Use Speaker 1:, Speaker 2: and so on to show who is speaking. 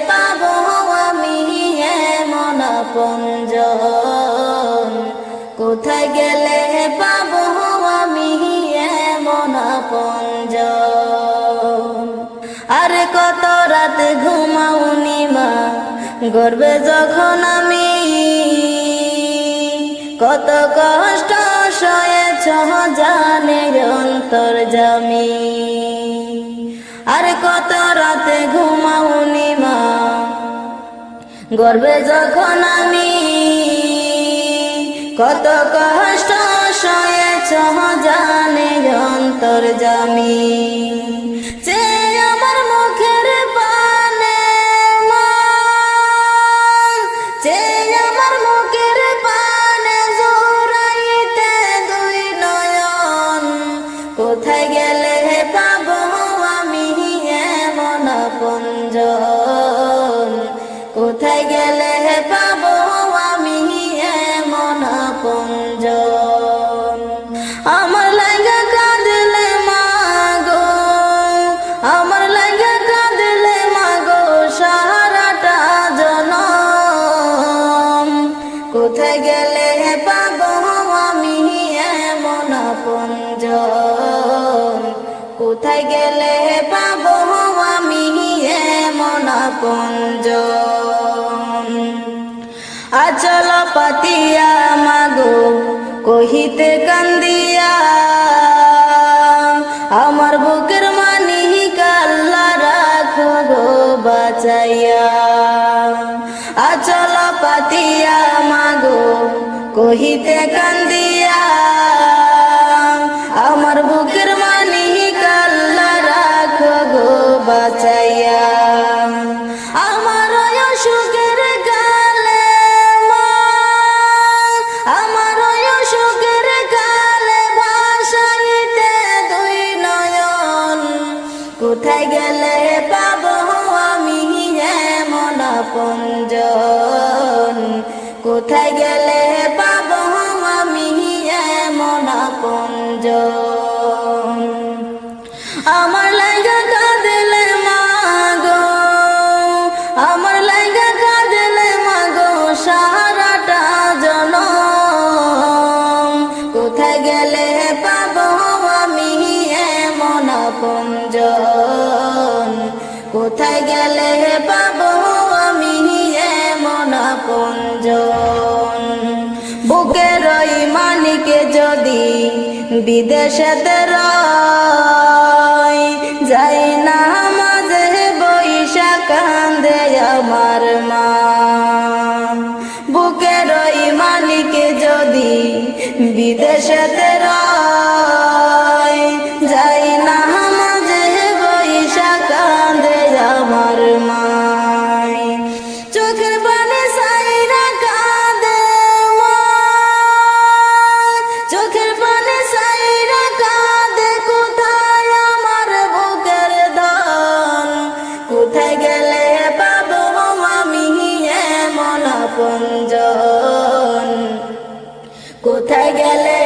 Speaker 1: পাবো আমি এমন আপনজন? কোথায় গেলে পাবো আমি এমন আপনজন? আরে কত রাত ঘুমাওনি মা গর্বে যখন আমি, কত কষ্ট সয়েছ জানে অন্তর্যামী। আরে কত রাতে ঘুমাওনি মা গর্বে যখন আমি, কত কষ্ট সয়েছ জানে অন্তর্যামী। যে আমার মুখের পানে মা, যে আমার মুখের পানে জোড়াইতে দুই নয়ন, কোথায় গেলে পাবো আমি এমন আপনজন? কোথায় গেলে পাবো আমি এমন আপনজন? আমার লাগা কাঁদলে মা গো, আমার লাগা কাঁদলে মা গো সারাটা জনম। কোথায় গেলে পাবো আমি এমন আপনজন? কোথায় গেলে পাবো আমি এমন আপনজন? আচল পাতিয়া মাগো কহিতে কান্দিয়া, আমার বুকের মানিক আল্লাহ রাখো গো বাঁচাইয়া। আচল পাতিয়া মাগো কহিতে কান্দিয়া, আমার বুকের মানিক আল্লাহ রাখো গো বাঁচাইয়া। আমার অসুখের কালে মা, আমার অসুখের কালে ভাসাইতে দুই নয়ন, কোথায় গেলে পাবো আমি এমন আপনজন? কোথায় গেলে পাবো আমি এমন আপনজন? আমার লাগা কাঁদলে মা গো, আমার লাগা কাঁদলে মা গো সারাটা জনম। কোথায় গেলে পাবো আমি এমন আপনজন? কোথায় গেলে পাবো আমি এমন আপনজন? বুকের ওই মানিকে যদি বিদেশেতে রয়, যাই না মাঝে বৈশা কান্দে আমার মা। বুকের ওই মানিকে যদি বিদেশেতে রয়, যাই না মাঝে বৈশা কান্দে আমার মা। চোখের পানি সাইরা কাঁদে মা, চোখের পানি সাইরা কাঁদে, কোথায় আমার বুকের ধন? কোথায় গেলে পাবো আমি এমন আপনজন? কোথায় গেলে